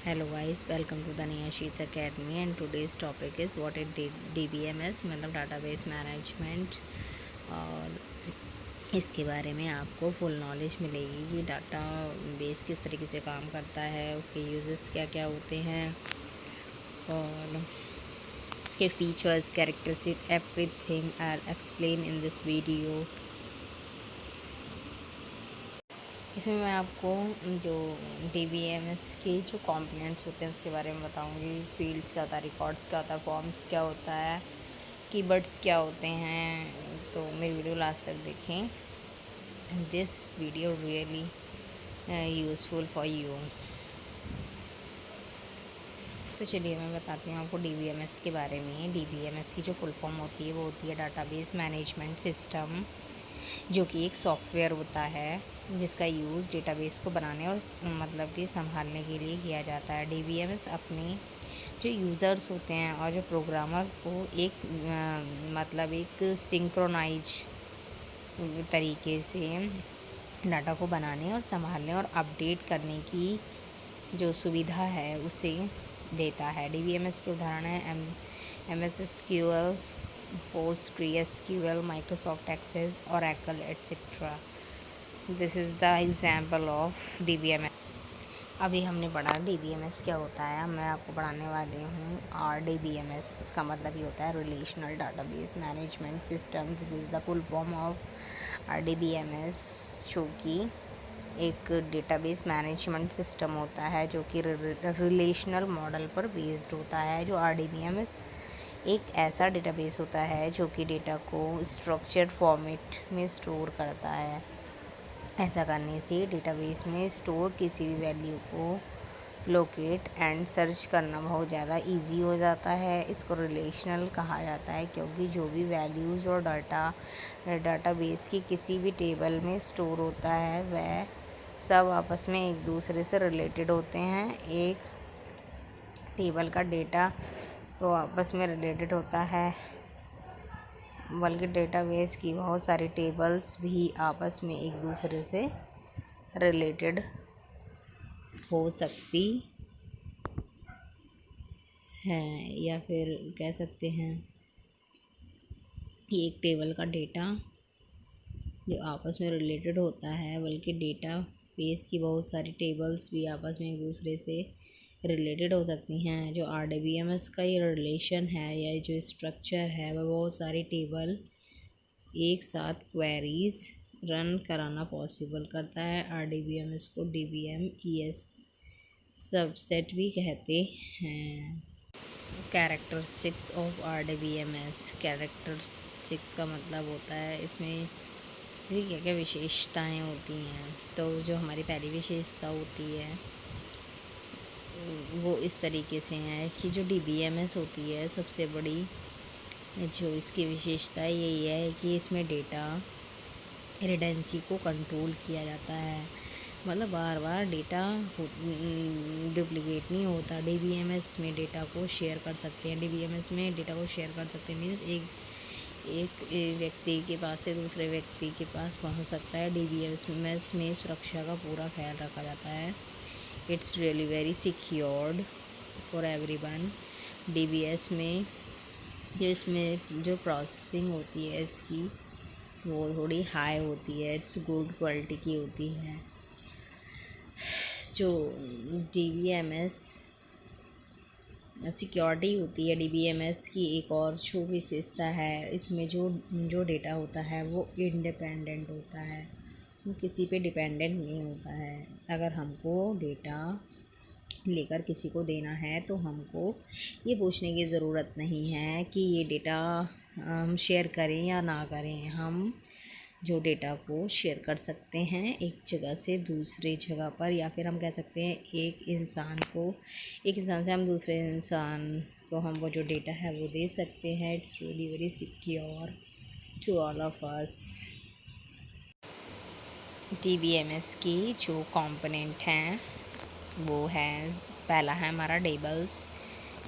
Hello guys, welcome to the Nia Sheets Academy and today's topic is what is DBMS मतलब database management. और इसके बारे में आपको फुल नॉलेज मिलेगी कि डाटा बेस किस तरीके से काम करता है, उसके यूजेस क्या क्या होते हैं और इसके features, characteristic, everything I explain in this video. इसमें मैं आपको जो DBMS के जो कंपोनेंट्स होते हैं उसके बारे में बताऊंगी। फील्ड्स क्या होता है, रिकॉर्ड्स क्या होता है, फॉर्म्स क्या होता है, कीवर्ड्स क्या होते हैं। तो मेरी वीडियो लास्ट तक देखें। This video really useful for you. तो चलिए मैं बताती हूँ आपको DBMS के बारे में। DBMS की जो फुल फॉर्म होती है वो होती है डाटाबेस मैनेजमेंट सिस्टम, जो कि एक सॉफ्टवेयर होता है जिसका यूज़ डेटाबेस को बनाने और मतलब कि संभालने के लिए किया जाता है। DBMS अपने जो यूज़र्स होते हैं और जो प्रोग्रामर को एक मतलब एक सिंक्रोनाइज तरीके से डाटा को बनाने और संभालने और अपडेट करने की जो सुविधा है उसे देता है। DBMS के उदाहरण हैं MS SQL, PostgreSQL, Microsoft Access, Oracle, etc. This is the example of DBMS। अभी हमने पढ़ा DBMS क्या होता है। मैं आपको पढ़ाने वाली हूँ RDBMS। इसका मतलब ये होता है relational database management system. This is the full form of RDBMS, जो कि एक डेटाबेस मैनेजमेंट सिस्टम होता है जो कि रिलेशनल मॉडल पर बेस्ड होता है। जो RDBMS एक ऐसा डेटाबेस होता है जो कि डेटा को स्ट्रक्चर्ड फॉर्मेट में स्टोर करता है। ऐसा करने से डेटाबेस में स्टोर किसी भी वैल्यू को लोकेट एंड सर्च करना बहुत ज़्यादा इजी हो जाता है। इसको रिलेशनल कहा जाता है क्योंकि जो भी वैल्यूज़ और डाटाबेस की किसी भी टेबल में स्टोर होता है वह सब आपस में एक दूसरे से रिलेटेड होते हैं। एक टेबल का डेटा तो आपस में रिलेटेड होता है, बल्कि डेटाबेस की बहुत सारी टेबल्स भी आपस में एक दूसरे से रिलेटेड हो सकती हैं, या फिर कह सकते हैं कि एक टेबल का डेटा जो आपस में रिलेटेड होता है, बल्कि डेटा बेस की बहुत सारी टेबल्स भी आपस में एक दूसरे से रिलेटेड हो सकती हैं। जो RDBMS का ये रिलेशन है या जो स्ट्रक्चर है वह बहुत सारी टेबल एक साथ क्वेरीज रन कराना पॉसिबल करता है। RDBMS को DBMES सबसेट भी कहते हैं। Characteristics of RDBMS। कैरेक्टरिस्टिक्स का मतलब होता है इसमें भी क्या क्या विशेषताएं होती हैं। तो जो हमारी पहली विशेषता होती है वो इस तरीके से है कि जो DBMS होती है सबसे बड़ी जो इसकी विशेषता यही है कि इसमें डेटा रिडेंसी को कंट्रोल किया जाता है। मतलब बार बार डेटा डुप्लिकेट नहीं होता। DBMS में डेटा को शेयर कर सकते हैं। DBMS में डेटा को शेयर कर सकते हैं मीन्स एक व्यक्ति के पास से दूसरे व्यक्ति के पास पहुंच सकता है। DBMS में सुरक्षा का पूरा ख्याल रखा जाता है। It's really very secured for everyone. DBMS में इसमें जो प्रोसेसिंग होती है इसकी वो थोड़ी हाई होती है, इट्स गुड क्वालिटी की होती है। जो DBMS सिक्योरिटी होती है DBMS की एक और जो विशेषता है, इसमें जो डेटा होता है वो इंडिपेंडेंट होता है, वो किसी पे डिपेंडेंट नहीं होता है। अगर हमको डेटा लेकर किसी को देना है तो हमको ये पूछने की ज़रूरत नहीं है कि ये डेटा हम शेयर करें या ना करें। हम जो डेटा को शेयर कर सकते हैं एक जगह से दूसरे जगह पर, या फिर हम कह सकते हैं एक इंसान से हम दूसरे इंसान को हम वो जो डेटा है वो दे सकते हैं। It's really very secure to all of us. DBMS की जो कंपोनेंट हैं वो है, पहला है हमारा टेबल्स,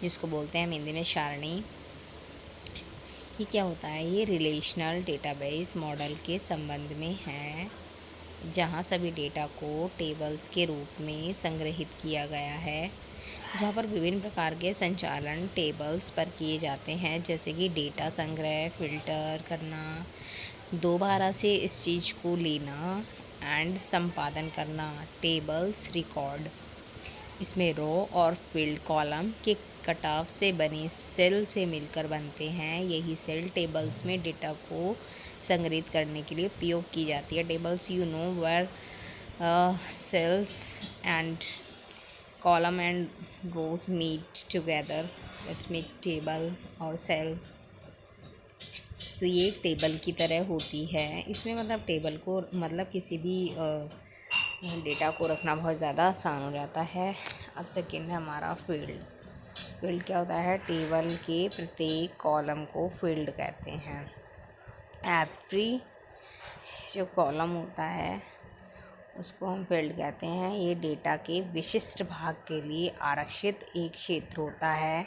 जिसको बोलते हैं हम हिंदी में सारणी। ये क्या होता है? ये रिलेशनल डेटाबेस मॉडल के संबंध में है, जहाँ सभी डेटा को टेबल्स के रूप में संग्रहित किया गया है। जहाँ पर विभिन्न प्रकार के संचालन टेबल्स पर किए जाते हैं, जैसे कि डेटा संग्रह, फ़िल्टर करना, दोबारा से इस चीज़ को लेना एंड संपादन करना। टेबल्स रिकॉर्ड, इसमें रो और फील्ड कॉलम के कटाव से बने सेल से मिलकर बनते हैं। यही सेल टेबल्स में डेटा को संग्रहित करने के लिए उपयोग की जाती है। Tables where cells and column and rows meet together, let's make table और cell। तो ये एक टेबल की तरह होती है। इसमें मतलब टेबल को मतलब किसी भी डेटा को रखना बहुत ज़्यादा आसान हो जाता है। अब सेकेंड है हमारा फील्ड। फील्ड क्या होता है? टेबल के प्रत्येक कॉलम को फील्ड कहते हैं। एवरी जो कॉलम होता है उसको हम फील्ड कहते हैं। ये डेटा के विशिष्ट भाग के लिए आरक्षित एक क्षेत्र होता है,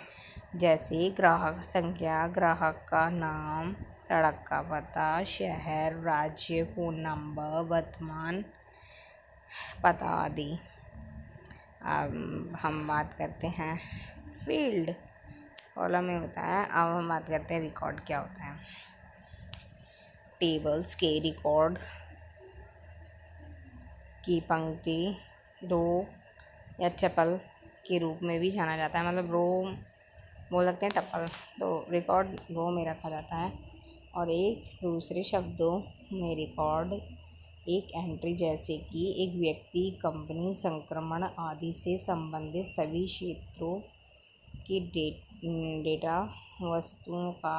जैसे ग्राहक संख्या, ग्राहक का नाम, सड़क का पता, शहर, राज्य, फ़ोन नंबर, वर्तमान पता आदि। अब हम बात करते हैं फील्ड कॉलम में होता है। अब हम बात करते हैं रिकॉर्ड क्या होता है। टेबल्स के रिकॉर्ड की पंक्ति रो या टपल के रूप में भी जाना जाता है। मतलब रो बोल सकते हैं, टपल। तो रिकॉर्ड रो में रखा जाता है और एक दूसरे शब्दों में रिकॉर्ड एक एंट्री, जैसे कि एक व्यक्ति, कंपनी, संक्रमण आदि से संबंधित सभी क्षेत्रों के डेटा वस्तुओं का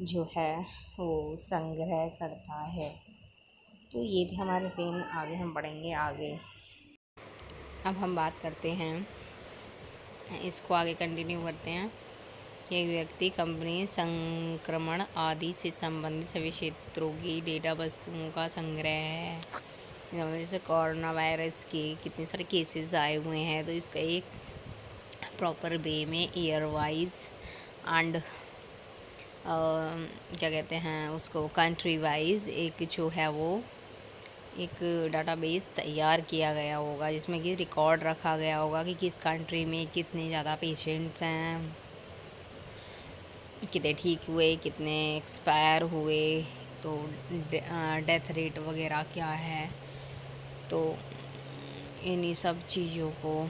जो है वो संग्रह करता है। तो ये थे हमारे 3। आगे हम बढ़ेंगे आगे। अब हम बात करते हैं, इसको आगे कंटिन्यू करते हैं। एक व्यक्ति, कंपनी, संक्रमण आदि से संबंधित सभी क्षेत्रों की डेटा वस्तुओं का संग्रह है। जैसे कोरोना वायरस के कितने सारे केसेस आए हुए हैं, तो इसका एक प्रॉपर वे में ईयर वाइज एंड क्या कहते हैं उसको, कंट्री वाइज एक जो है वो एक डाटाबेस तैयार किया गया होगा, जिसमें कि रिकॉर्ड रखा गया होगा कि किस कंट्री में कितने ज़्यादा पेशेंट्स हैं, कितने ठीक हुए, कितने एक्सपायर हुए, तो डेथ रेट वगैरह क्या है। तो इन्हीं सब चीज़ों को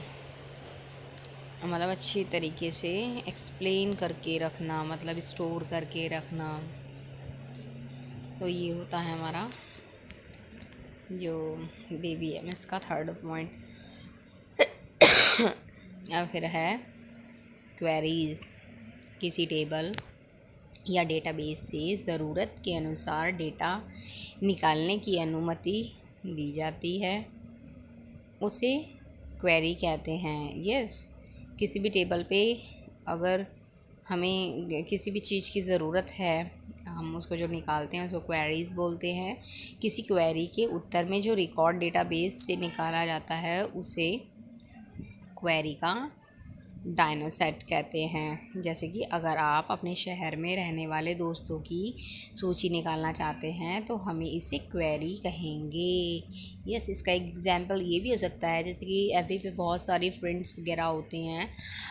मतलब अच्छी तरीके से एक्सप्लेन करके रखना, मतलब स्टोर करके रखना। तो ये होता है हमारा जो DBMS का थर्ड पॉइंट। अब फिर है क्वेरीज़। किसी टेबल या डेटाबेस से ज़रूरत के अनुसार डेटा निकालने की अनुमति दी जाती है, उसे क्वेरी कहते हैं। यस, किसी भी टेबल पे अगर हमें किसी भी चीज़ की ज़रूरत है, हम उसको जो निकालते हैं उसको क्वेरीज़ बोलते हैं। किसी क्वेरी के उत्तर में जो रिकॉर्ड डेटाबेस से निकाला जाता है उसे क्वेरी का डायनासेट कहते हैं। जैसे कि अगर आप अपने शहर में रहने वाले दोस्तों की सूची निकालना चाहते हैं तो हमें इसे क्वेरी कहेंगे। यस, इसका एक एग्जांपल ये भी हो सकता है, जैसे कि एफबी पे बहुत सारी फ्रेंड्स वगैरह होते हैं।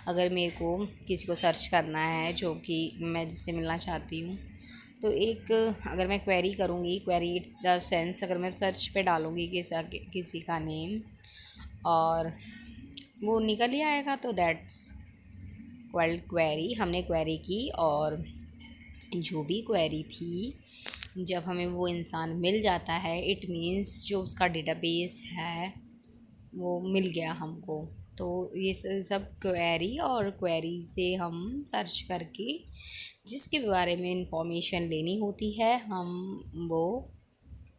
अगर मेरे को किसी को सर्च करना है जो कि मैं जिससे मिलना चाहती हूँ, तो एक अगर मैं क्वेरी करूँगी, क्वेरी इट्स द सेंस, अगर मैं सर्च पे डालूँगी किसी का नेम और वो निकल ही आएगा, तो दैट्स कॉल्ड क्वेरी। हमने क्वेरी की और जो भी क्वेरी थी, जब हमें वो इंसान मिल जाता है, इट मीन्स जो उसका डेटाबेस है वो मिल गया हमको। तो ये सब क्वेरी, और क्वेरी से हम सर्च करके जिसके बारे में इंफॉर्मेशन लेनी होती है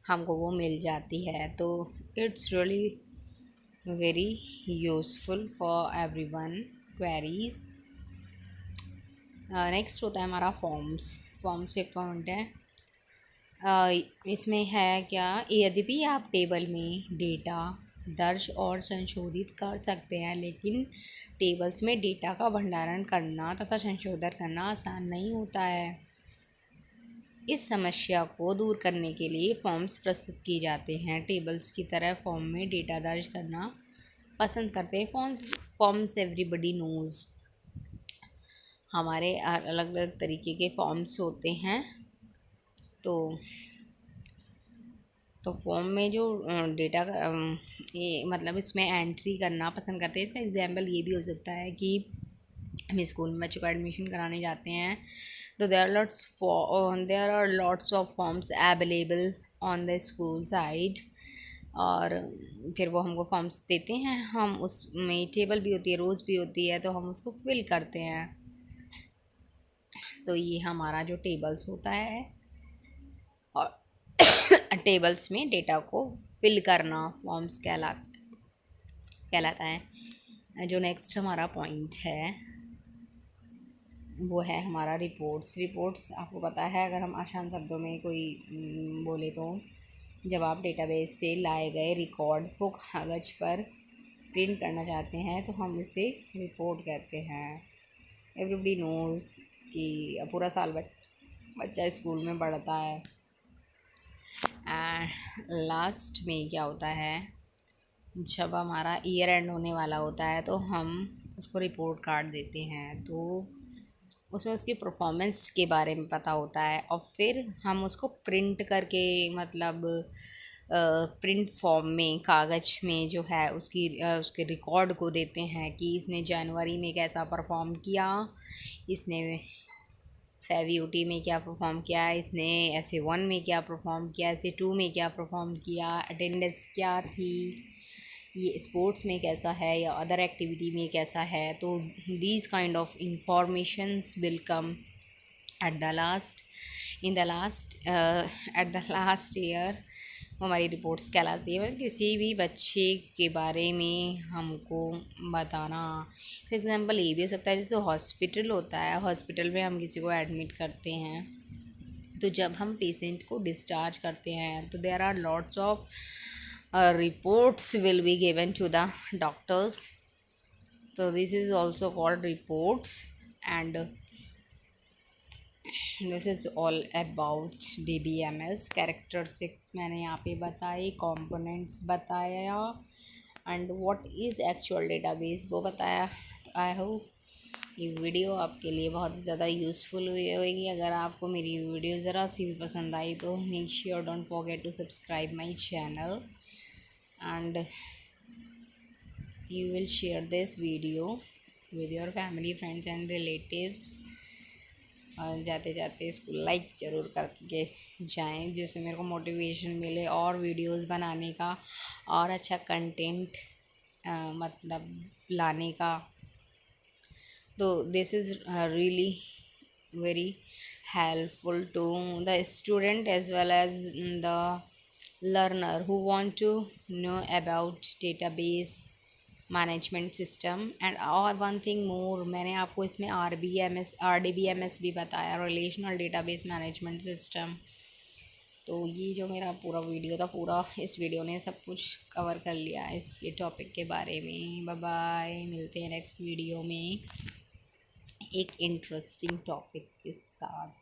हमको वो मिल जाती है। तो it's really very useful for everyone queries. Next होता है हमारा फॉर्म्स एक पॉइंट है। इसमें है क्या, यद्यपि आप टेबल में डेटा दर्ज और संशोधित कर सकते हैं, लेकिन टेबल्स में डेटा का भंडारण करना तथा संशोधन करना आसान नहीं होता है। इस समस्या को दूर करने के लिए फॉर्म्स प्रस्तुत किए जाते हैं। टेबल्स की तरह फॉर्म में डेटा दर्ज करना पसंद करते हैं। फॉर्म्स एवरीबडी नोज़, हमारे अलग अलग तरीके के फॉर्म्स होते हैं। तो फॉर्म में जो डेटा ये मतलब इसमें एंट्री करना पसंद करते हैं। इसका एग्जांपल ये भी हो सकता है कि हम स्कूल में बच्चों का एडमिशन कराने जाते हैं, तो there are lots of forms available on the school side, और फिर वो हमको फॉर्म्स देते हैं, हम उसमें टेबल भी होती है, रोज़ भी होती है, तो हम उसको फिल करते हैं। तो ये हमारा जो टेबल्स होता है, और टेबल्स में डेटा को फिल करना फॉर्म्स कहलाता है। जो नेक्स्ट हमारा पॉइंट है वो है हमारा रिपोर्ट्स। आपको पता है, अगर हम आसान शब्दों में कोई बोले तो जब आप डेटाबेस से लाए गए रिकॉर्ड को कागज़ पर प्रिंट करना चाहते हैं तो हम इसे रिपोर्ट कहते हैं। एवरीबडी नोज़ कि पूरा साल बच्चा स्कूल में पढ़ता है, एंड लास्ट में क्या होता है, जब हमारा ईयर एंड होने वाला होता है तो हम उसको रिपोर्ट कार्ड देते हैं। तो उसमें उसकी परफॉर्मेंस के बारे में पता होता है, और फिर हम उसको प्रिंट करके मतलब प्रिंट फॉर्म में कागज़ में जो है उसके रिकॉर्ड को देते हैं कि इसने जनवरी में कैसा परफॉर्म किया, इसने FEVUT में क्या परफॉर्म किया, इसने SA1 में क्या परफॉर्म किया, SA2 में क्या परफॉर्म किया, अटेंडेंस क्या थी, ये स्पोर्ट्स में कैसा है या अदर एक्टिविटी में कैसा है। तो these kind of informations will come at the last at the last year. हमारी रिपोर्ट्स कहलाती है, मतलब किसी भी बच्चे के बारे में हमको बताना। फॉर एग्ज़ाम्पल ये भी हो सकता है, जैसे हॉस्पिटल होता है, हॉस्पिटल में हम किसी को एडमिट करते हैं, तो जब हम पेशेंट को डिस्चार्ज करते हैं तो there are lots of reports will be given to the doctors. So this is also called reports, and this is all about DBMS। characteristics मैंने यहाँ पे बताई, components बताया, and what is actual database वो बताया। आई होप ये video आपके लिए बहुत ही ज़्यादा यूज़फुल हुई होगी। अगर आपको मेरी वीडियो ज़रा सी भी पसंद आई तो make sure don't forget to subscribe my channel, and you will share this video with your family, friends and relatives। और जाते जाते इसको लाइक ज़रूर करके जाएं, जिससे मेरे को मोटिवेशन मिले और वीडियोस बनाने का और अच्छा कंटेंट मतलब लाने का। तो this is really very helpful to the student as well as the learner who want to know about database management system। and one thing more, मैंने आपको इसमें RDBMS भी बताया, relational database management system। तो ये जो मेरा पूरा वीडियो था, पूरा इस वीडियो ने सब कुछ कवर कर लिया इसके टॉपिक के बारे में। बाय बाय, मिलते हैं नेक्स्ट वीडियो में एक इंटरेस्टिंग टॉपिक के साथ।